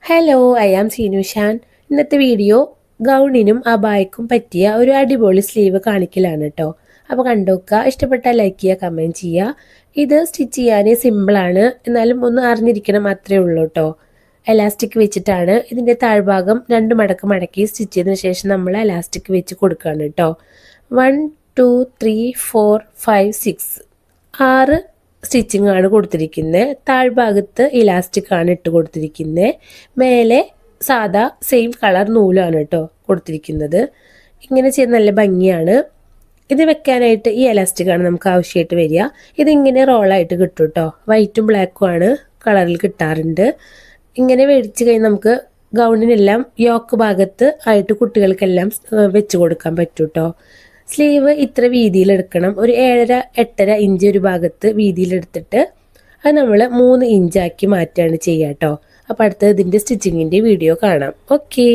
Hello, I am സീനുഷാൻ. ഇന്നത്തെ video ഗൗണിനും അബായക്കും പറ്റിയ ഒരു അടിപൊളി സ്ലീവ് കാണിക്കലാണ് കേട്ടോ. അപ്പോൾ കണ്ടുനോക്കുക, ഇഷ്ടപ്പെട്ടാൽ ലൈക്ക് ചെയ്യുക, കമൻറ്റ് ചെയ്യുക. ഇത് സ്റ്റിച്ച് ചെയ്യാൻ സിമ്പിളാണ്, എന്നാലും ഒന്ന് അറിഞ്ഞിരിക്കണം അത്രേ ഉള്ളൂ കേട്ടോ. എലാസ്റ്റിക് വെച്ചിട്ടാണ് ഇതിൻ്റെ താഴ്ഭാഗം 2 മടക്ക് മടക്കി സ്റ്റിച്ച് ചെയ്തതിന് ശേഷം നമ്മൾ എലാസ്റ്റിക് വെച്ച് കൊടുക്കുകയാണ് കേട്ടോ. 1 2 3 4 5 6 6 സ്റ്റിച്ചിങ് ആണ് കൊടുത്തിരിക്കുന്നത്. താഴ്ഭാഗത്ത് ഇലാസ്റ്റിക് ആണ് ഇട്ട് കൊടുത്തിരിക്കുന്നത്. മേലെ സാധാ സെയിം കളർ നൂലാണ് കേട്ടോ കൊടുത്തിരിക്കുന്നത്. ഇങ്ങനെ ചെയ്ത് നല്ല ഭംഗിയാണ്. ഇത് വെക്കാനായിട്ട് ഈ എലാസ്റ്റിക് ആണ് നമുക്ക് ആവശ്യമായിട്ട് വരിക. ഇതിങ്ങനെ റോളായിട്ട് കിട്ടും കേട്ടോ. വൈറ്റും ബ്ലാക്കും ആണ് കളറിൽ കിട്ടാറുണ്ട്. ഇങ്ങനെ മേടിച്ച് കഴിഞ്ഞാൽ നമുക്ക് ഗൗണിനെല്ലാം യോക്ക് ഭാഗത്ത് ആയിട്ട് കുട്ടികൾക്കെല്ലാം വെച്ച് കൊടുക്കാൻ പറ്റും കേട്ടോ. സ്ലീവ് ഇത്ര വീതിയിലെടുക്കണം. ഒരു 7.5 8.5 ഇഞ്ച് ഒരു ഭാഗത്ത് വീതിയിലെടുത്തിട്ട് അത് നമ്മൾ 3 ഇഞ്ചാക്കി മാറ്റുകയാണ് ചെയ്യുക കേട്ടോ. അപ്പോൾ അടുത്ത ഇതിൻ്റെ സ്റ്റിച്ചിങ്ങിൻ്റെ വീഡിയോ കാണാം. ഓക്കെ.